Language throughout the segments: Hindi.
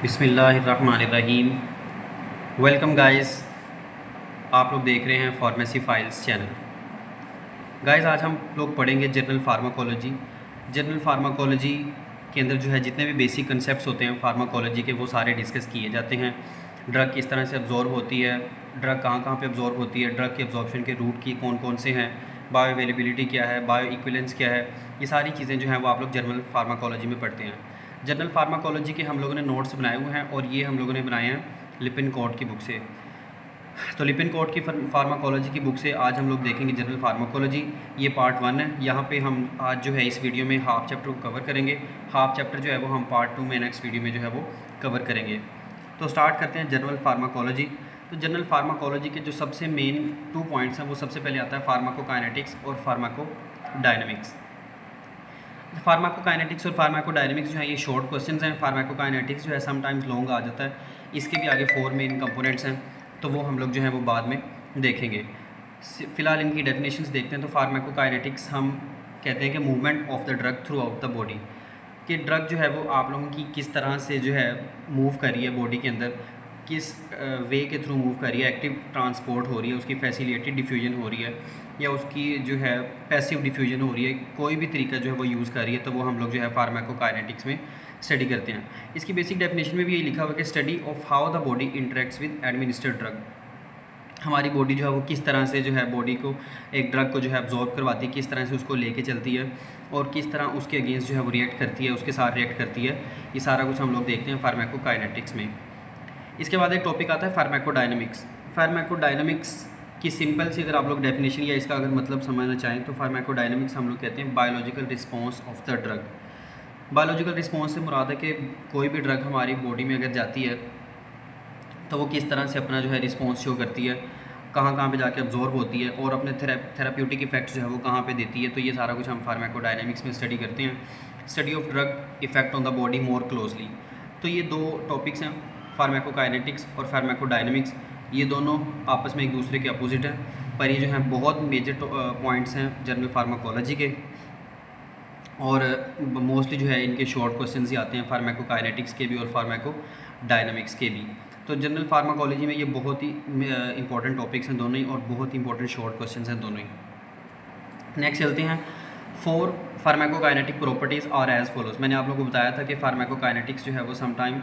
बिस्मिल्लाहिर्रहमानिर्रहीम। वेलकम गाइस, आप लोग देख रहे हैं फार्मेसी फाइल्स चैनल। गाइस, आज हम लोग पढ़ेंगे जनरल फार्माकोलॉजी। जनरल फार्माकोलॉजी के अंदर जो है जितने भी बेसिक कंसेप्ट्स होते हैं फार्माकोलॉजी के, वो सारे डिस्कस किए जाते हैं। ड्रग किस तरह से अब्जॉर्ब होती है, ड्रग कहाँ कहाँ पे अब्जॉर्ब होती है, ड्रग के अब्जॉर्प्शन के रूट की कौन कौन से हैं, बायो अवेलेबिलिटी क्या है, बायो इक्विलेंस क्या है, ये सारी चीज़ें जो हैं वो आप लोग जनरल फार्माकोलॉजी में पढ़ते हैं। जनरल फार्माकोलॉजी के हम लोगों ने नोट्स बनाए हुए हैं और ये हम लोगों ने बनाए हैं लिपिनकोट की बुक से। तो लिपिनकोट की फार्माकोलॉजी की बुक से आज हम लोग देखेंगे जनरल फार्माकोलॉजी। ये पार्ट 1 है। यहाँ पे हम आज जो है इस वीडियो में हाफ चैप्टर को कवर करेंगे। हाफ चैप्टर जो है वो हम पार्ट 2 में नेक्स्ट वीडियो में जो है वो कवर करेंगे। तो स्टार्ट करते हैं जनरल फार्माकोलॉजी। तो जनरल फार्माकोलॉजी के जो सबसे मेन 2 पॉइंट्स हैं वो सबसे पहले आता है फार्माकोकाइनेटिक्स और फार्माकोडायनेमिक्स। फार्माकोकाइनेटिक्स और फार्माकोडायनेमिक्स जो है ये शॉर्ट क्वेश्चंस हैं। फार्माकोकाइनेटिक्स जो है समटाइम्स लॉन्ग आ जाता है। इसके भी आगे 4 मेन कंपोनेंट्स हैं, तो वो हम लोग जो है वो बाद में देखेंगे। फ़िलहाल इनकी डेफिनेशंस देखते हैं। तो फार्माकोकाइनेटिक्स हम कहते हैं कि movement of the drug throughout the body, कि ड्रग जो है वो आप लोगों की किस तरह से जो है मूव कर रही है बॉडी के अंदर, किस वे के थ्रू मूव कर रही है, एक्टिव ट्रांसपोर्ट हो रही है, उसकी फैसिलिटेटेड डिफ्यूजन हो रही है या उसकी जो है पैसिव डिफ्यूजन हो रही है, कोई भी तरीका जो है वो यूज़ कर रही है, तो वो हम लोग जो है फार्माकोकाइनेटिक्स में स्टडी करते हैं। इसकी बेसिक डेफिनेशन में भी यही लिखा हुआ है कि study of how the body interacts with administered drug. हमारी बॉडी जो है वो किस तरह से जो है बॉडी को एक ड्रग को जो है अब्जॉर्ब करवाती है, किस तरह से उसको लेके चलती है और किस तरह उसके अगेंस्ट जो है वो रिएक्ट करती है, उसके साथ रिएक्ट करती है। ये सारा कुछ हम लोग देखते हैं फार्माकोकाइनेटिक्स में। इसके बाद एक टॉपिक आता है फार्माकोडायनेमिक्स। फार्माकोडायनेमिक्स की सिंपल सी अगर आप लोग डेफिनेशन या इसका अगर मतलब समझना चाहें तो फार्माकोडायनेमिक्स हम लोग कहते हैं biological response of the drug. Biological response से मुराद है कि कोई भी ड्रग हमारी बॉडी में अगर जाती है तो वो किस तरह से अपना जो है रिस्पॉन्स शो करती है, कहाँ कहाँ पे जाके अब्जॉर्ब होती है और अपने थेराप्यूटिक इफेक्ट्स जो है वो कहाँ पे देती है। तो ये सारा कुछ हम फार्माकोडायनेमिक्स में स्टडी करते हैं। Study of drug effect on the body more closely. तो ये 2 टॉपिक्स हैं, फार्माकोकाइनेटिक्स और फार्माकोडायनेमिक्स। ये दोनों आपस में एक दूसरे के अपोजिट हैं, पर ये जो हैं बहुत मेजर पॉइंट्स हैं जनरल फार्माकोलॉजी के और मोस्टली जो है इनके शॉर्ट क्वेश्चंस ही आते हैं, फार्माकोकाइनेटिक्स के भी और फार्माकोडायनेमिक्स के भी। तो जनरल फार्माकोलॉजी में ये बहुत ही इंपॉर्टेंट टॉपिक्स हैं दोनों ही और बहुत ही इंपॉर्टेंट शॉर्ट क्वेश्चंस हैं दोनों ही। नेक्स्ट चलते हैं। 4 pharmacokinetic properties are as follows. मैंने आप लोगों को बताया था कि फार्माकोकाइनेटिक्स जो है वो समटाइम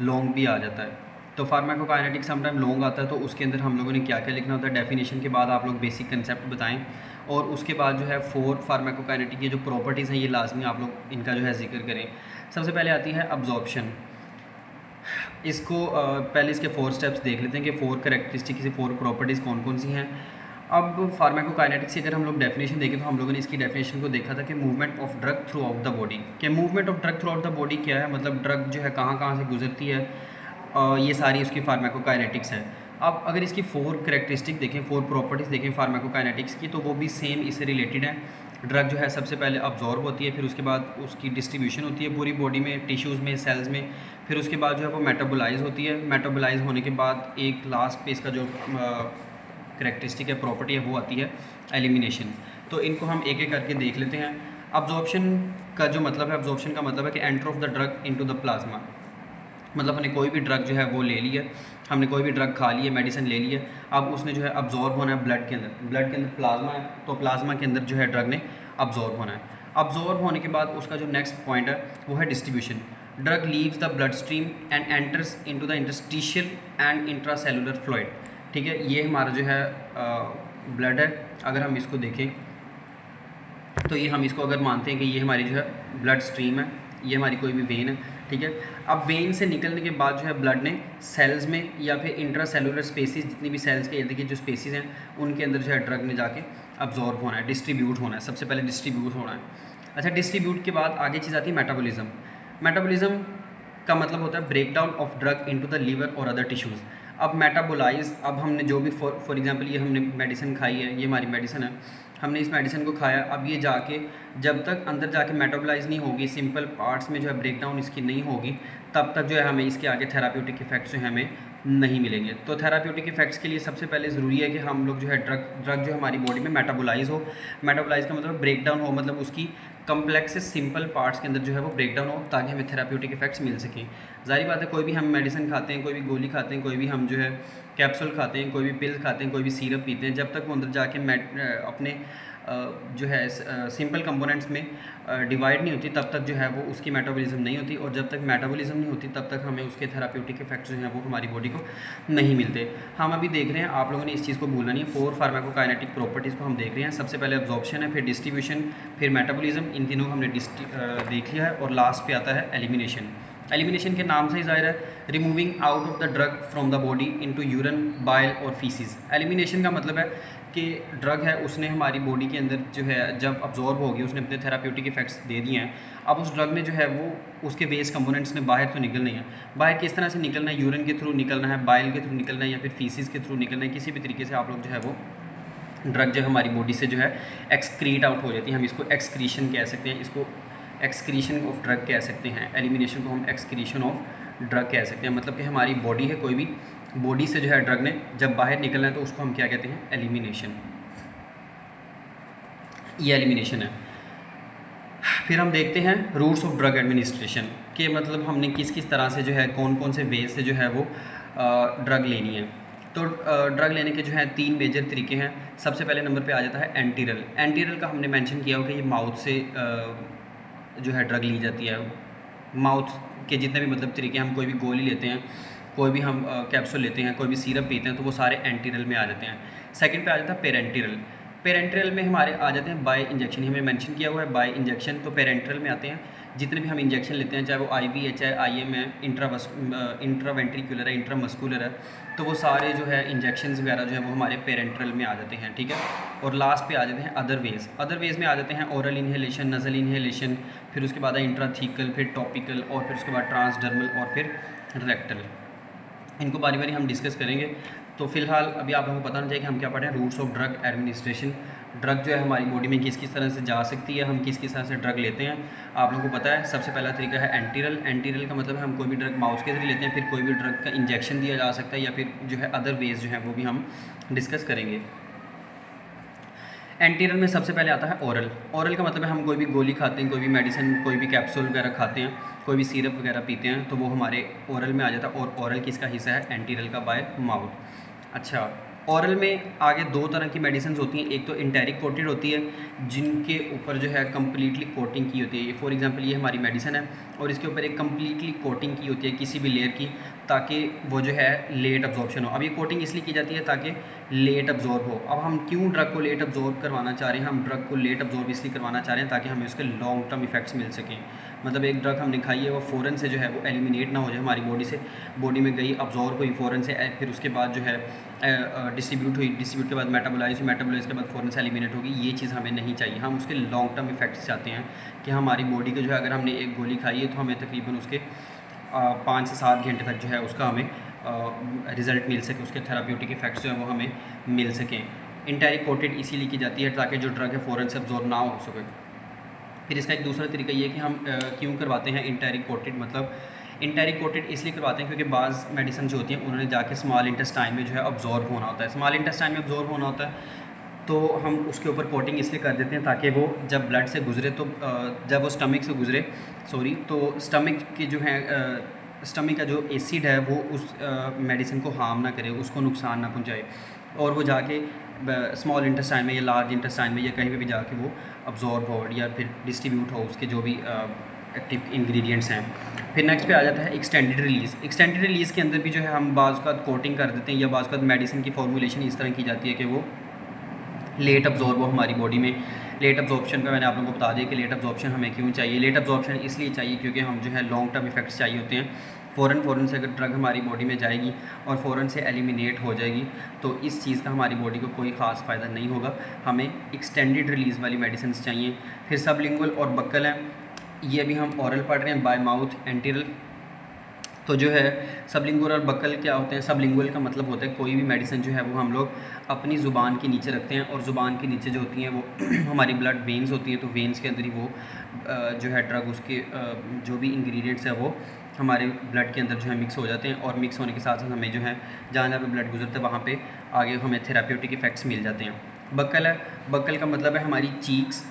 लॉन्ग भी आ जाता है। तो फार्माकोकाइनेटिक्स समटाइम लॉन्ग आता है, तो उसके अंदर हम लोगों ने क्या क्या लिखना होता है। डेफिनेशन के बाद आप लोग बेसिक कंसेप्ट बताएं और उसके बाद जो है 4 फार्माकोकाइनेटिक की जो प्रॉपर्टीज़ हैं ये लाजमी आप लोग इनका जो है जिक्र करें। सबसे पहले आती है अब्जॉर्प्शन। इसको पहले इसके 4 स्टेप्स देख लेते हैं कि 4 करेक्टरिस्टिक से 4 प्रॉपर्टीज़ कौन कौन सी हैं। अब फार्माकोकाइनेटिक्स की अगर हम लोग डेफिनेशन देखें तो हम लोगों ने इसकी डेफिनेशन को देखा था कि movement of drug throughout the body. कि movement of drug throughout the body क्या है, मतलब ड्रग जो है कहाँ कहाँ से गुजरती है, ये सारी उसकी फार्माकोकाइनेटिक्स है। अब अगर इसकी 4 करेक्टरिस्टिक देखें, 4 प्रॉपर्टीज़ देखें फार्माकोकाइनेटिक्स की, तो वो भी सेम इससे रिलेटेड है। ड्रग जो है सबसे पहले अब्जॉर्ब होती है, फिर उसके बाद उसकी डिस्ट्रीब्यूशन होती है पूरी बॉडी में, टिश्यूज़ में, सेल्स में, फिर उसके बाद जो है वो मेटाबोलाइज होती है। मेटाबोलाइज होने के बाद एक लास्ट पे इसका जो करेक्टरिस्टिक है, प्रॉपर्टी है, वो आती है एलिमिनेशन। तो इनको हम एक एक करके देख लेते हैं। अब्जॉर्प्शन का जो मतलब है, अब्जॉर्प्शन का मतलब है कि enter of the drug into the plasma. मतलब हमने कोई भी ड्रग जो है वो ले ली है, हमने कोई भी ड्रग खा ली है, मेडिसिन ले ली है, अब उसने जो है अब्जॉर्ब होना है ब्लड के अंदर। ब्लड के अंदर प्लाज्मा है, तो प्लाज्मा के अंदर जो है ड्रग ने अब्जॉर्ब होना है। अब्जॉर्ब होने के बाद उसका जो नेक्स्ट पॉइंट है वो है distribution. Drug leaves the blood stream and enters into the interstitial and intracellular fluid. ठीक है, ये हमारा जो है ब्लड है। अगर हम इसको देखें तो ये हम इसको अगर मानते हैं कि ये हमारी जो है ब्लड स्ट्रीम है, ये हमारी कोई भी वेन है। ठीक है, अब वेन से निकलने के बाद जो है ब्लड ने सेल्स में या फिर इंट्रासेलुलर स्पेसिस, जितनी भी सेल्स के इर्द गिर्द जो स्पेसिस हैं उनके अंदर जो है ड्रग ने जाके अब्जॉर्ब होना है, डिस्ट्रीब्यूट होना है। सबसे पहले डिस्ट्रीब्यूट होना है। अच्छा, डिस्ट्रीब्यूट के बाद आगे चीज़ आती है मेटाबॉलिज्म। मेटाबॉलिज्म का मतलब होता है break down of drug into the liver और अदर टिश्यूज़। अब मेटाबोलाइज, अब हमने जो भी फॉर एग्जांपल ये हमने मेडिसिन खाई है, ये हमारी मेडिसिन है, हमने इस मेडिसिन को खाया, अब ये जाके जब तक अंदर जाके मेटाबोलाइज नहीं होगी, सिंपल पार्ट्स में जो है ब्रेक डाउन इसकी नहीं होगी, तब तक जो है हमें इसके आगे थेराप्यूटिक इफेक्ट्स जो है हमें नहीं मिलेंगे। तो थेराप्यूटिक इफेक्ट्स के लिए सबसे पहले ज़रूरी है कि हम लोग जो है ड्रग जो हमारी बॉडी में मेटाबोलाइज हो। मेटाबोलाइज का मतलब ब्रेक डाउन हो, मतलब उसकी कम्प्लेक्स से सिंपल पार्ट्स के अंदर जो है वो ब्रेक डाउन हो, ताकि हमें थेराप्यूटिक इफेक्ट्स मिल सकें। ज़ाहिर बात है, कोई भी हम मेडिसिन खाते हैं, कोई भी गोली खाते हैं, कोई भी हम जो है कैप्सूल खाते हैं, कोई भी पिल खाते हैं, कोई भी सिरप पीते हैं, जब तक वो अंदर जाके अपने जो है सिंपल कंपोनेंट्स में डिवाइड नहीं होती, तब तक जो है वो उसकी मेटाबॉलिज्म नहीं होती, और जब तक मेटाबॉलिज्म नहीं होती तब तक हमें उसके थेराप्यूटिक इफेक्ट्स जो हैं वो हमारी बॉडी को नहीं मिलते। हम अभी देख रहे हैं, आप लोगों ने इस चीज़ को भूलना नहीं है, 4 फार्माकोकाइनेटिक प्रॉपर्टीज़ को हम देख रहे हैं। सबसे पहले अब्जॉर्प्शन है, फिर डिस्ट्रीब्यूशन, फिर मेटाबॉलिज्म, इन तीनों को हमने देख लिया है, और लास्ट पे आता है एलिमिनेशन। एलिमिनेशन के नाम से ही ज़ाहिर है, removing out of the drug from the body into urine, bile और फीसिस। एलिमिनेशन का मतलब है कि ड्रग है उसने हमारी बॉडी के अंदर जो है जब अब्जॉर्ब होगी, उसने अपने थेराप्यूटिक इफेक्ट्स दे दिए हैं, अब उस ड्रग ने जो है वो उसके वेस्ट कंपोनेंट्स ने बाहर तो निकलना है। बाहर किस तरह से निकलना है? यूरिन के थ्रू निकलना है, बाइल के थ्रू निकलना है, या फिर फीसिस के थ्रू निकलना है। किसी भी तरीके से आप लोग जो है वो ड्रग जो हमारी बॉडी से जो है एक्सक्रीट आउट हो जाती है। हम इसको एक्सक्रीशन कह सकते हैं, इसको एक्सक्रीशन ऑफ ड्रग कह सकते हैं। एलिमिनेशन को हम एक्सक्रीशन ऑफ ड्रग कह सकते हैं। मतलब कि हमारी बॉडी है, कोई भी बॉडी से जो है ड्रग ने जब बाहर निकलना है तो उसको हम क्या कहते हैं? एलिमिनेशन। ये एलिमिनेशन है। फिर हम देखते हैं रूट्स ऑफ ड्रग एडमिनिस्ट्रेशन के, मतलब हमने किस किस तरह से जो है कौन कौन से वे से जो है वो ड्रग लेनी है। तो ड्रग लेने के जो है 3 मेजर तरीके हैं। सबसे पहले नंबर पे आ जाता है एंटीरल। एंटीरल का हमने मेंशन किया हो कि ये माउथ से जो है ड्रग ली जाती है। माउथ के जितने भी मतलब तरीके, हम कोई भी गोली लेते हैं, कोई भी हम कैप्सूल लेते हैं, कोई भी सिरप पीते हैं, तो वो सारे एंटीरल में आ जाते हैं। सेकंड पे आ जाता है पेरेंटरल। पेरेंटरल में हमारे आ जाते हैं बाय इंजेक्शन, हमें मेंशन किया हुआ है बाय इंजेक्शन। तो पेरेंटरल में आते हैं जितने भी हम इंजेक्शन लेते हैं, चाहे वो आईवी है, चाहे आईएम है, इंट्रावेंट्रिकुलर है, इंट्रामस्कुलर है, तो वो सारे जो है इंजेक्शंस वगैरह जो है वो हमारे पेरेंटरल में आ जाते हैं। ठीक है। और लास्ट पे आ जाते हैं अदर वेज। अदर वेज में आ जाते हैं ओरल इन्हेलेशन, नज़ल इन्हेलेशन, फिर उसके बाद है इंट्राथीकल, फिर टॉपिकल, और फिर उसके बाद ट्रांसडर्मल, और फिर रेक्टल। इनको बारी बारी हम डिस्कस करेंगे। तो फिलहाल अभी आप लोगों को पता नहीं चाहिए कि हम क्या पढ़ रहे हैं, routes of drug administration. Drug जो है हमारी बॉडी में किस किस तरह से जा सकती है, हम किस किस तरह से ड्रग लेते हैं, आप लोगों को पता है। सबसे पहला तरीका है एंटीरल। एंटीरल का मतलब है हम कोई भी ड्रग माउथ के जरिए लेते हैं, फिर कोई भी ड्रग का इंजेक्शन दिया जा सकता है, या फिर जो है अदर वेज जो है वो भी हम डिस्कस करेंगे। एंटीरल में सबसे पहले आता है ओरल। ओरल का मतलब है हम कोई भी गोली खाते हैं, कोई भी मेडिसिन, कोई भी कैप्सूल वगैरह खाते हैं, कोई भी सिरप वगैरह पीते हैं, तो वो हमारे ओरल में आ जाता है। और ओरल किसका हिस्सा है? एंटीरल का, बाय माउथ। अच्छा, ओरल में आगे 2 तरह की मेडिसिन होती हैं। एक तो इंटेरिक कोटेड होती है, जिनके ऊपर जो है कम्प्लीटली कोटिंग की होती है। ये फॉर एग्जांपल ये हमारी मेडिसिन है, और इसके ऊपर एक कम्प्लीटली कोटिंग की होती है किसी भी लेयर की, ताकि वो जो है लेट अब्जॉर्प्शन हो। अब ये कोटिंग इसलिए की जाती है ताकि लेट अब्जॉर्ब हो। अब हम क्यों ड्रग को लेट अब्जॉर्ब करवाना चाह रहे हैं? हम ड्रग को लेट अब्जॉर्ब इसलिए करवाना चाह रहे हैं ताकि हमें उसके लॉन्ग टर्म इफेक्ट्स मिल सकें। मतलब एक ड्रग हमने खाई है, वो फ़ौरन से जो है वो एलिमिनेट ना हो जाए हमारी बॉडी से, बॉडी में गई, अब्जॉर्ब हुई फ़ौरन से, फिर उसके बाद जो है डिस्ट्रीब्यूट हुई, डिस्ट्रीब्यूट के बाद मेटाबोलाइज हुई, मेटाबोलाइज के बाद फ़ौरन से एलिमिनेट होगी। ये चीज़ हमें नहीं चाहिए। हम उसके लॉन्ग टर्म इफेक्ट्स चाहते हैं कि हमारी बॉडी को जो है, अगर हमने एक गोली खाई है तो हमें तकरीबन उसके 5 से 7 घंटे तक जो है उसका हमें रिज़ल्ट मिल सके, उसके थेराप्यूटिक इफेक्ट्स जो है वो हमें मिल सकें। इंटेरिक कोटेड इसीलिए की जाती है ताकि जो ड्रग है फ़ौरन से अब्जॉर्ब ना हो सके। फिर इसका एक दूसरा तरीका ये है कि हम क्यों करवाते हैं इंटेरिक कोटेड। मतलब इंटेरिक कोटेड इसलिए करवाते हैं क्योंकि बाज़ मेडिसिन जो होती हैं उन्होंने जाके स्मॉल इंटेस्टाइन में जो है अब्जॉर्ब होना होता है। स्मॉल इंटेस्टाइन में अब्जॉर्ब होना होता है, तो हम उसके ऊपर कोटिंग इसलिए कर देते हैं ताकि वो जब ब्लड से गुजरे, तो जब वो स्टमक से गुजरे, तो स्टमक की जो है स्टमक का जो एसिड है वो उस मेडिसिन को हार्म ना करे, उसको नुकसान ना पहुंचाए, और वो जाके स्मॉल इंटेस्टाइन में या लार्ज इंटेस्टाइन में या कहीं पे भी जाके वो अब्जॉर्ब हो या फिर डिस्ट्रीब्यूट हो उसके जो भी एक्टिव इंग्रेडिएंट्स हैं। फिर नेक्स्ट पे आ जाता है एक्सटेंडेड रिलीज़। एक्सटेंडेड रिलीज़ के अंदर भी जो है हम बाज़ का कोटिंग कर देते हैं, या बाज़ का मेडिसिन की फॉर्मुलेशन इस तरह की जाती है कि वो लेट अब्जॉर्ब हो हमारी बॉडी में। लेट अब्जॉर्प्शन का मैंने आप लोगों को बता दिया कि लेट अब्जॉर्प्शन हमें क्यों चाहिए। लेट अब्जॉर्प्शन इसलिए चाहिए क्योंकि हम जो है लॉन्ग टर्म इफेक्ट्स चाहिए होते हैं। फ़ौरन से अगर ड्रग हमारी बॉडी में जाएगी और फ़ौरन से एलिमिनेट हो जाएगी, तो इस चीज़ का हमारी बॉडी को कोई ख़ास फ़ायदा नहीं होगा। हमें एक्सटेंडेड रिलीज़ वाली मेडिसिन चाहिए। फिर सबलिंगुअल और बक्कल हैं, ये भी हम ऑरल पढ़ रहे हैं, बाय माउथ एंटीरल। तो जो है सबलिंगुअल और बक्कल क्या होते हैं? सबलिंगुअल का मतलब होता है कोई भी मेडिसिन जो है वो हम लोग अपनी ज़ुबान के नीचे रखते हैं, और ज़ुबान के नीचे जो होती हैं वो हमारी ब्लड वेन्स होती हैं, तो वेन्स के अंदर ही वो जो है ड्रग, उसके जो भी इंग्रेडिएंट्स है वो हमारे ब्लड के अंदर जो है मिक्स हो जाते हैं, और मिक्स होने के साथ साथ हमें जो है जहाँ जहाँ पे ब्लड गुजरता है वहाँ पे आगे हमें थेराप्यूटिक इफ़ेक्ट्स मिल जाते हैं। बक्कल है, बक्कल का मतलब है हमारी चीक्स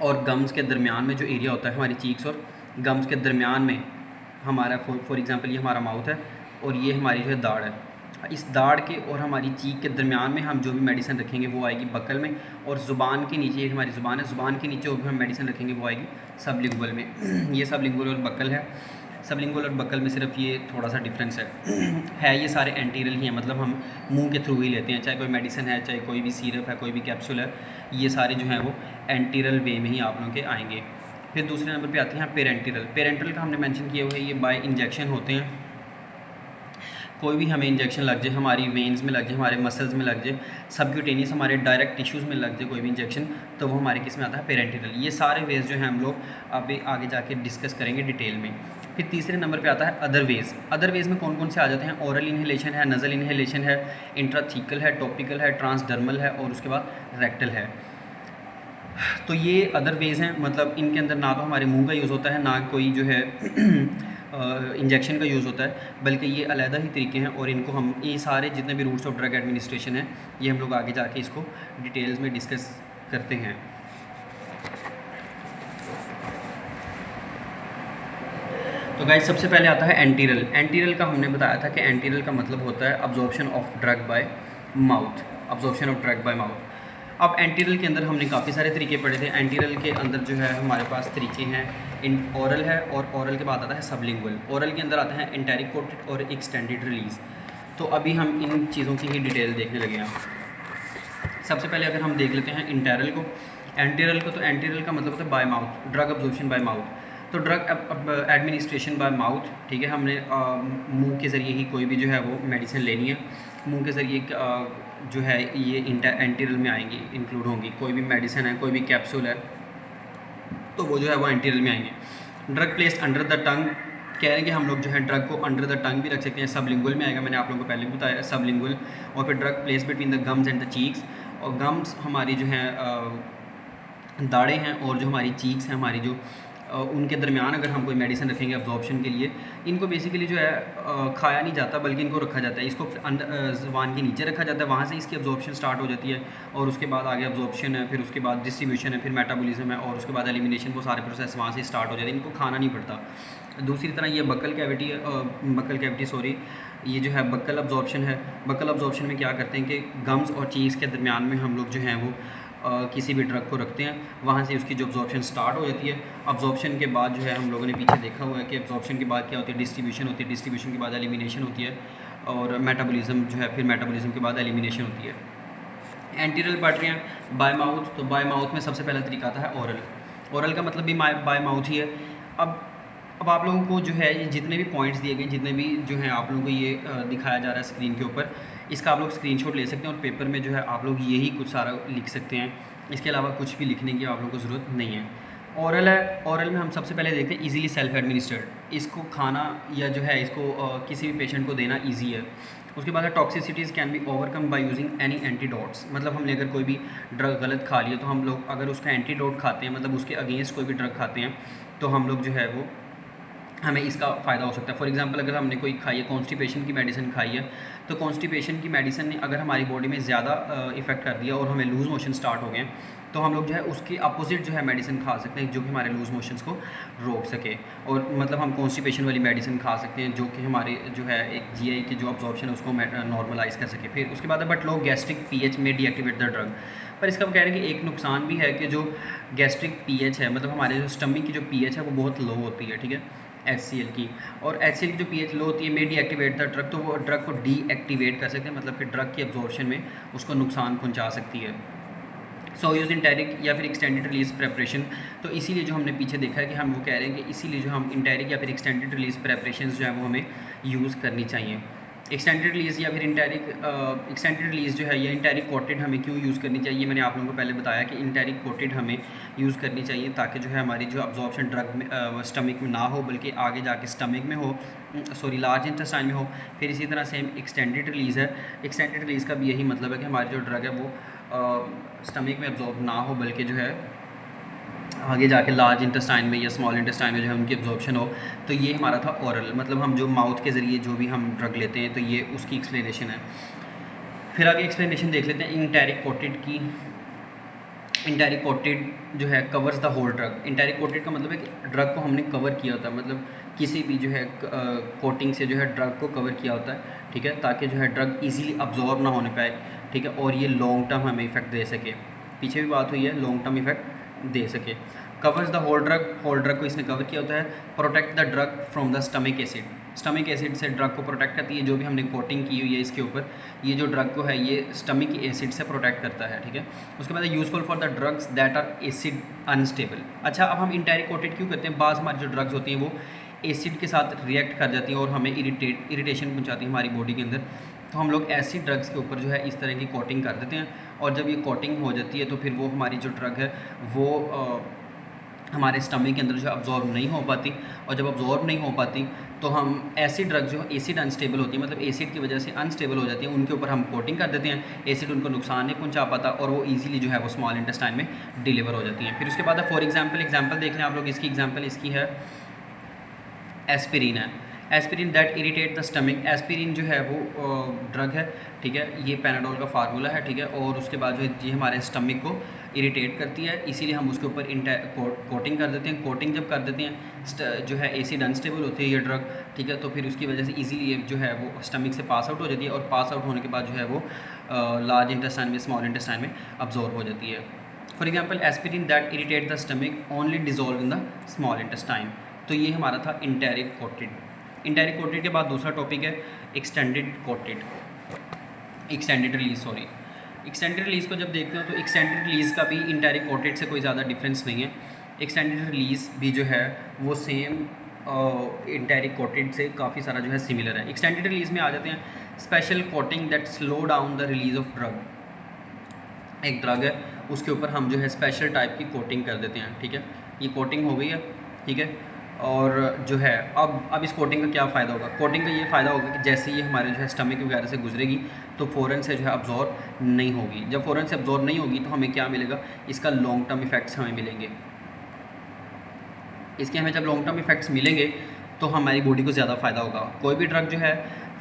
और गम्स के दरमियान में जो एरिया होता है हमारी चीक्स और गम्स के दरमियान में हमारा फॉर एग्ज़ाम्पल ये हमारा माउथ है और ये हमारी जो है दाढ़ है, इस दाढ़ के और हमारी चीक के दरमियान में हम जो भी मेडिसिन रखेंगे वो आएगी बकल में, और ज़ुबान के नीचे, हमारी ज़ुबान है, ज़ुबान के नीचे जो भी हम मेडिसिन रखेंगे वो आएगी सबलिंगुअल में। ये सबलिंगुअल और बकल है। सबलिंगुअल और बकल में सिर्फ ये थोड़ा सा डिफरेंस है ये सारे एंटीरियल ही हैं, मतलब हम मुंह के थ्रू ही लेते हैं, चाहे कोई मेडिसिन है, चाहे कोई भी सिरप है, कोई भी कैप्सूल है, ये सारे जो हैं वो एंटीरियल वे में ही आप लोगों के आएंगे। फिर दूसरे नंबर पे आते हैं पेरेंटल। पेरेंटल का हमने मेंशन किया हुआ है, ये बाय इंजेक्शन होते हैं। कोई भी हमें इंजेक्शन लग जाए, हमारी वेन्स में लग जाए, हमारे मसल्स में लग जाए, सबक्यूटेनियस हमारे डायरेक्ट टिश्यूज़ में लग जाए कोई भी इंजेक्शन, तो वो हमारे किस में आता है, पेरेंटल। ये सारे वेज जो हैं हम लोग अभी आगे जाके डिस्कस करेंगे डिटेल में। फिर तीसरे नंबर पे आता है अदर वेज। अदर वेज में कौन कौन से आ जाते हैं, ओरल इन्हेलेशन है, नज़ल इन्हेलेशन है, इंट्राथीकल है, टॉपिकल है, ट्रांसडर्मल है और उसके बाद रेक्टल है। तो ये अदर वेज हैं, मतलब इनके अंदर ना तो हमारे मुंह का यूज़ होता है, ना कोई जो है इंजेक्शन का यूज़ होता है, बल्कि ये अलहदा ही तरीके हैं, और इनको हम ये सारे जितने भी रूट्स ऑफ ड्रग एडमिनिस्ट्रेशन है ये हम लोग आगे जाके इसको डिटेल्स में डिस्कस करते हैं। तो गाइस सबसे पहले आता है एंटीरल। एंटीरल का हमने बताया था कि एंटीरल का मतलब होता है absorption of drug bye mouth, absorption of drug bye mouth. अब एंटीरल के अंदर हमने काफ़ी सारे तरीके पढ़े थे। एंटीरल के अंदर जो है हमारे पास तरीके हैं, इन ओरल है, और ओरल के बाद आता है सबलिंगुअल। ओरल के अंदर आता है एंटेरिक कोटेड और एक्सटेंडेड रिलीज़। तो अभी हम इन चीज़ों की ही डिटेल देखने लगे हैं। सबसे पहले अगर हम देख लेते हैं इंटेरल को, एंटीरल को, तो एंटीरल का मतलब होता है bye mouth, drug absorption bye mouth. तो ड्रग एडमिनिस्ट्रेशन बाय माउथ, ठीक है, हमने मुंह के ज़रिए ही कोई भी जो है वो मेडिसिन लेनी है, मुंह के ज़रिए जो है ये एंटीरल में आएंगी, इंक्लूड होंगी। कोई भी मेडिसिन है, कोई भी कैप्सूल है, तो वो जो है वो एंटीरल में आएंगे। Drug placed under the tongue, कह रहे हैं कि हम लोग जो है ड्रग को अंडर द टंग भी रख सकते हैं, सबलिंगुअल में आएगा, मैंने आप लोगों को पहले भी बताया सबलिंगुअल। और फिर drug place between the gums and the cheeks, और गम्स हमारी जो है दाढ़ें हैं, और जो हमारी चीक्स हैं हमारी जो उनके दरमियान अगर हम कोई मेडिसिन रखेंगे अब्जॉर्प्शन के लिए, इनको बेसिकली जो है खाया नहीं जाता बल्कि इनको रखा जाता है, इसको ज़ुबान के नीचे रखा जाता है, वहाँ से इसकी अब्जॉर्प्शन स्टार्ट हो जाती है, और उसके बाद आगे अब्जॉर्प्शन है, फिर उसके बाद डिस्ट्रीब्यूशन है, फिर मेटाबॉलिज्म है, और उसके बाद एलिमिनेशन, वो सारे प्रोसेस वहाँ से स्टार्ट हो जाते हैं, इनको खाना नहीं पड़ता। दूसरी तरह ये बक्कल कैविटी सॉरी, ये जो है बक्कल अब्जॉर्प्शन है। बक्कल अब्जॉर्प्शन में क्या करते हैं कि गम्स और चीज़ के दरमियान में हम लोग जो हैं वो किसी भी ड्रग को रखते हैं, वहाँ से उसकी जो अब्जॉर्प्शन स्टार्ट हो जाती है। अब्जॉर्प्शन के बाद जो है हम लोगों ने पीछे देखा हुआ है कि अब्जॉर्प्शन के बाद क्या होती है, डिस्ट्रीब्यूशन होती है, डिस्ट्रीब्यूशन के बाद एलिमिनेशन होती है, और मेटाबॉलिज्म जो है, फिर मेटाबॉलिज्म के बाद एलिमिनेशन होती है। एंटीरल पार्टियाँ बाय माउथ, तो बाय माउथ में सबसे पहला तरीका आता है ओरल। ओरल का मतलब भी बाय माउथ ही है। अब आप लोगों को जो है ये जितने भी पॉइंट्स दिए गए, जितने भी जो है आप लोगों को ये दिखाया जा रहा है स्क्रीन के ऊपर, इसका आप लोग स्क्रीनशॉट ले सकते हैं, और पेपर में जो है आप लोग यही कुछ सारा लिख सकते हैं। इसके अलावा कुछ भी लिखने की आप लोगों को ज़रूरत नहीं है। ओरल है, ओरल में हम सबसे पहले देखते हैं इजीली सेल्फ एडमिनिस्टर्ड, इसको खाना या जो है इसको किसी भी पेशेंट को देना ईजी है। उसके बाद है toxicities can be overcome by using any antidotes, मतलब हमने अगर कोई भी ड्रग गलत खा लिया तो हम लोग अगर उसका एंटीडोट खाते हैं, मतलब उसके अगेंस्ट कोई भी ड्रग खाते हैं, तो हम लोग जो है वो हमें इसका फ़ायदा हो सकता है। फॉर एग्जांपल अगर हमने कोई खाई है, कॉन्स्टिपेशन की मेडिसिन खाई है, तो कॉन्स्टिपेशन की मेडिसिन ने अगर हमारी बॉडी में ज़्यादा इफ़ेक्ट कर दिया और हमें लूज़ मोशन स्टार्ट हो गए, तो हम लोग जो है उसके अपोजिट जो है मेडिसिन खा सकते हैं जो कि हमारे लूज़ मोशंस को रोक सके। और मतलब हम कॉन्स्टिपेशन वाली मेडिसिन खा सकते हैं जो कि हमारे जो है एक जीआई की जो अब्जॉर्प्शन है उसको नॉर्मलाइज़ कर सके। फिर उसके बाद है बट लो गैस्ट्रिक पीएच में डीएक्टिवेट द ड्रग, पर इसका वो कह रहे हैं कि एक नुकसान भी है कि जो गैस्ट्रिक पीएच है, मतलब हमारे जो स्टमक की जो पीएच है वो बहुत लो होती है, ठीक है, HCl की, और HCl की जो pH लो होती है में डीएक्टिवेट द ड्रग, तो वो ड्रग को डीएक्टिवेट कर सकते हैं, मतलब कि ड्रग की अब्जॉर्प्शन में उसको नुकसान पहुंचा सकती है। सो यूज इंटेरिक या फिर एक्सटेंडेड रिलीज प्रेपरेशन, तो इसीलिए जो हमने पीछे देखा है कि हम वो कह रहे हैं कि इसीलिए जो हम इंटेरिक या फिर एक्सटेंडेड रिलीज प्रेपरेशन जो है वो हमें यूज़ करनी चाहिए। एक्सटेंडेड रिलीज़ या फिर एक्सटेंडेड रिलीज़ जो है या इंटेरिक कोटेड हमें क्यों यूज़ करनी चाहिए, मैंने आप लोगों को पहले बताया कि इंटेरिक कोटेड हमें यूज़ करनी चाहिए ताकि जो है हमारी जो अब्जॉर्प्शन ड्रग में स्टमक में ना हो बल्कि आगे जाके स्टमक में हो, सॉरी लार्ज इंटेस्टाइन में हो। फिर इसी तरह सेम एक्सटेंडेड रिलीज़ है, एक्सटेंडेड रिलीज़ का भी यही मतलब है कि हमारी जो ड्रग है वो स्टमक में अब्जॉर्ब ना हो बल्कि जो है आगे जाके लार्ज इंटेस्टाइन में या स्मॉल इंटेस्टाइन में जो है उनकी अब्जॉर्प्शन हो। तो ये हमारा था ओरल, मतलब हम जो माउथ के ज़रिए जो भी हम ड्रग लेते हैं, तो ये उसकी एक्सप्लेनेशन है। फिर आगे एक्सप्लेनेशन देख लेते हैं इंटेरिक कोटेड की। इंटेरिकोटेड जो है कवर्स द होल ड्रग। इंटेरिकोटेड का मतलब है कि ड्रग को हमने कवर किया होता है, मतलब किसी भी जो है कोटिंग से जो है ड्रग को कवर किया होता है, ठीक है, ताकि जो है ड्रग इजीली अब्जॉर्ब ना होने पाए, ठीक है, और ये लॉन्ग टर्म हमें इफेक्ट दे सके। पीछे भी बात हुई है, लॉन्ग टर्म इफेक्ट दे सके। कवर्स द होल ड्रग को इसने कवर किया होता है। Protect the drug from the stomach acid, stomach acid से ड्रग को प्रोटेक्ट करती है। जो भी हमने कोटिंग की हुई है इसके ऊपर, ये जो ड्रग को है ये स्टमक एसिड से प्रोटेक्ट करता है, ठीक है। उसके बाद useful for the drugs that are acid unstable. अच्छा, अब हम इंटेरिकोटेड क्यों करते हैं? बाज़ हमारी जो ड्रग्स होती हैं वो एसिड के साथ रिएक्ट कर जाती हैं और हमें इरिटेशन पहुँचाती है हमारी बॉडी के अंदर। तो हम लोग ऐसी ड्रग्स के ऊपर जो है इस तरह की कोटिंग कर देते हैं, और जब ये कोटिंग हो जाती है तो फिर वो हमारी जो ड्रग है वो हमारे स्टमक के अंदर जो है अब्जॉर्ब नहीं हो पाती, और जब अब्जॉर्ब नहीं हो पाती तो हम ऐसी ड्रग जो एसिड अनस्टेबल होती है, मतलब एसिड की वजह से अनस्टेबल हो जाती हैं, उनके ऊपर हम कोटिंग कर देते हैं। एसिड उनको नुकसान नहीं पहुंचा पाता और वो इजीली जो है वो स्मॉल इंटेस्टाइन में डिलीवर हो जाती हैं। फिर उसके बाद फॉर एग्जांपल देख लें आप लोग, इसकी एग्जांपल इसकी है एस्पिरिन है। Aspirin that irritate the stomach. Aspirin जो है वो ड्रग है, ठीक है, ये पैनाडोल का फार्मूला है, ठीक है, और उसके बाद जो ये हमारे स्टमक को इरिटेट करती है, इसीलिए हम उसके ऊपर कोटिंग कर देते हैं। कोटिंग जब कर देते हैं जो है एसिड अनस्टेबल होती है ये ड्रग, ठीक है, तो फिर उसकी वजह से इजीली ये जो है वो स्टमक से पास आउट हो जाती है, और पास आउट होने के बाद जो है वो लार्ज इंटेस्टाइन में, स्मॉल इंटेस्टाइन में अब्जॉर्ब हो जाती है। For example aspirin that irritate the stomach only dissolve in the small intestine. तो ये हमारा था इंटेरिकोटेड। इंटेरिकोटेड के बाद दूसरा टॉपिक है extended release, sorry. Extended release को जब देखते हो तो एक्सटेंडेड रिलीज़ का भी इंटेरिकोटेड से कोई ज़्यादा डिफरेंस नहीं है। एक्सटेंडेड रिलीज़ भी जो है वो सेम इंटेरिकोटेड से काफ़ी सारा जो है सिमिलर है। एक्सटेंडेड रिलीज़ में आ जाते हैं special coating that slow down the release of drug. एक ड्रग है उसके ऊपर हम जो है स्पेशल टाइप की कोटिंग कर देते हैं, ठीक है, ये कोटिंग हो गई है, ठीक है। और जो है अब इस कोटिंग का क्या फ़ायदा होगा? कोटिंग का ये फ़ायदा होगा कि जैसे ये हमारे जो है स्टमक वगैरह से गुजरेगी तो फ़ौरन से जो है अब्जॉर्ब नहीं होगी। जब फ़ौरन से अब्जॉर्ब नहीं होगी तो हमें क्या मिलेगा? इसका लॉन्ग टर्म इफ़ेक्ट्स हमें मिलेंगे। इसके हमें जब लॉन्ग टर्म इफ़ेक्ट्स मिलेंगे तो हमारी बॉडी को ज़्यादा फ़ायदा होगा। कोई भी ड्रग जो है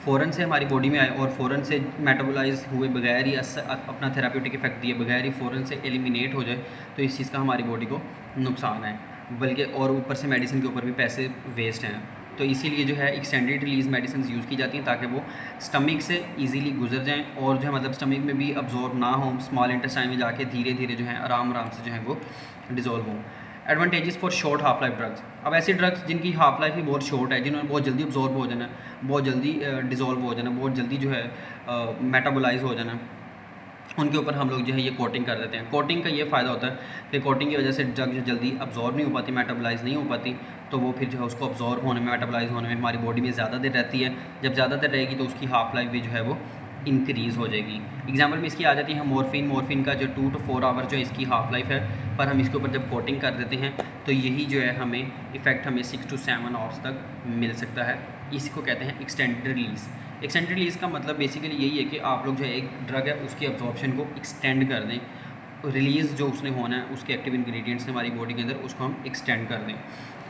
फ़ौरन से हमारी बॉडी में आए और फ़ौरन से मेटाबोलाइज हुए बगैर ही अपना थेराप्यूटिक इफेक्ट दिए बगैर ही फ़ौरन से एलिमिनेट हो जाए तो इस चीज़ का हमारी बॉडी को नुकसान है, बल्कि और ऊपर से मेडिसिन के ऊपर भी पैसे वेस्ट हैं। तो इसीलिए जो है एक्सटेंडेड रिलीज़ मेडिसिन यूज़ की जाती हैं ताकि वो स्टमक से इजीली गुजर जाएं और जो है मतलब स्टमक में भी अब्जॉर्ब ना हो, स्मॉल इंटेस्टाइन में जाके धीरे धीरे जो है आराम से जो है वो डिज़ोल्व हों। Advantages for short half life drugs. अब ऐसे ड्रग्स जिनकी हाफ लाइफ ही बहुत शॉर्ट है, जिन्होंने बहुत जल्दी अब्जॉर्ब हो जाना, बहुत जल्दी डिज़ोल्व हो जाना, बहुत जल्दी जो है मेटाबोलाइज हो जाना, उनके ऊपर हम लोग जो है ये कोटिंग कर देते हैं। कोटिंग का ये फ़ायदा होता है कि कोटिंग की वजह से ड्रग जो जल्दी अब्जॉर्ब नहीं हो पाती, मेटाबोलाइज नहीं हो पाती, तो वो फिर जो है उसको अब्जॉर्ब होने में, मेटाबोलाइज होने में हमारी बॉडी में ज़्यादा देर रहती है। जब ज़्यादा देर रहेगी तो उसकी हाफ लाइफ भी जो है वो इंक्रीज़ हो जाएगी। एग्जांपल में इसकी आ जाती है मॉर्फिन का जो 2 to 4 आवर जो इसकी हाफ लाइफ है, पर हम इसके ऊपर जब कोटिंग कर देते हैं तो यही जो है हमें इफ़ेक्ट हमें 6 to 7 आवर्स तक मिल सकता है। इसको कहते हैं एक्सटेंडेड रिलीज़। एक्सटेंडेड रिलीज़ का मतलब बेसिकली यही है कि आप लोग जो है एक ड्रग है उसकी अब्जॉर्प्शन को एक्सटेंड कर दें, रिलीज़ जो उसने होना है उसके एक्टिव इंग्रेडिएंट्स हमारी बॉडी के अंदर उसको हम एक्सटेंड कर दें।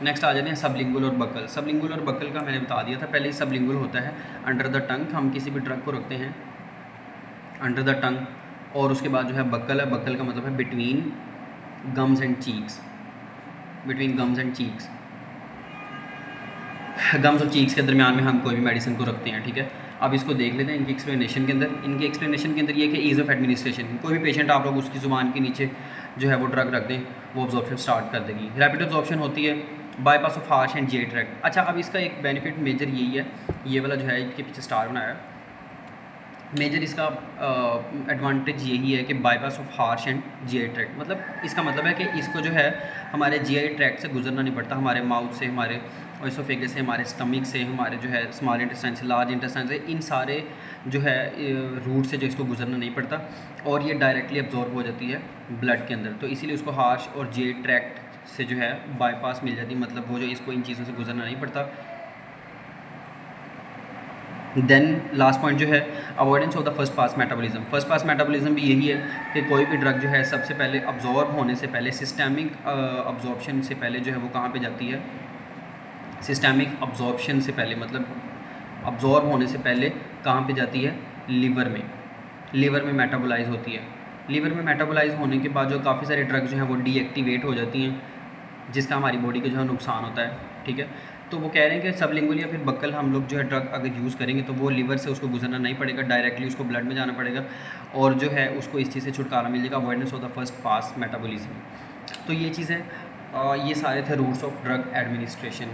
नेक्स्ट आ जाते हैं सबलिंगुअल और बकल। सबलिंगुअल और बकल का मैंने बता दिया था पहले ही। सबलिंगुअल होता है अंडर द टंग, हम किसी भी ड्रग को रखते हैं अंडर द टंग, और उसके बाद जो है बकल है, बकल का मतलब है between gums and cheeks, between gums and cheeks, gums और चीक्स के दरमियान में हम कोई भी मेडिसिन को रखते हैं, ठीक है। अब इसको देख लेते हैं इनकी एक्सप्लेनेशन के अंदर। इनकी एक्सप्लेनेशन के अंदर ये कि ईज़ ऑफ एडमिनिस्ट्रेशन, कोई भी पेशेंट आप लोग उसकी ज़ुबान के नीचे जो है वो ड्रग रख दें, वो अब्जॉर्प्शन स्टार्ट कर देगी। रैपिड अब्जॉर्प्शन होती है bypass of harsh and GI tract. अच्छा, अब इसका एक बेनिफिट मेजर यही है, ये वाला जो है इसके पीछे स्टार बनाया है, मेजर इसका एडवांटेज यही है कि bypass of harsh and GI tract, मतलब इसका मतलब है कि इसको जो है हमारे जीआई ट्रैक्ट से गुजरना नहीं पड़ता, हमारे माउथ से, हमारे एसोफेगस से, हमारे स्टमक से, हमारे जो है स्मॉल इंटेस्टाइन से, लार्ज इंटेस्टाइन से, इन सारे जो है रूट से जो इसको गुजरना नहीं पड़ता और ये डायरेक्टली अब्जॉर्ब हो जाती है ब्लड के अंदर। तो इसीलिए उसको हार्श और जीआई ट्रैक्ट से जो है बाईपास मिल जाती है, मतलब वो जो इसको इन चीज़ों से गुजरना नहीं पड़ता। देन लास्ट पॉइंट जो है avoidance of the first pass metabolism. First pass metabolism भी यही है कि कोई भी ड्रग जो है सबसे पहले अब्जॉर्ब होने से पहले, सिस्टमिक अब्जॉर्प्शन से पहले जो है वो कहाँ पे जाती है? सिस्टमिक अब्जॉर्प्शन से पहले, मतलब अब्जॉर्ब होने से पहले कहाँ पे जाती है? लीवर में, लीवर में मेटाबोलाइज होती है, लीवर में मेटाबोलाइज होने के बाद जो काफ़ी सारे ड्रग जो हैं वो डीएक्टिवेट हो जाती हैं, जिसका हमारी बॉडी को जो है नुकसान होता है, ठीक है। तो वो कह रहे हैं कि सबलिंगुअल या फिर बक्कल हम लोग जो है ड्रग अगर यूज़ करेंगे तो वो लीवर से उसको गुजरना नहीं पड़ेगा, डायरेक्टली उसको ब्लड में जाना पड़ेगा और जो है उसको इस चीज़ से छुटकारा मिल जाएगा, avoidance of the first pass metabolism. तो ये चीज़ है। ये सारे थे रूट्स ऑफ ड्रग एडमिनिस्ट्रेशन।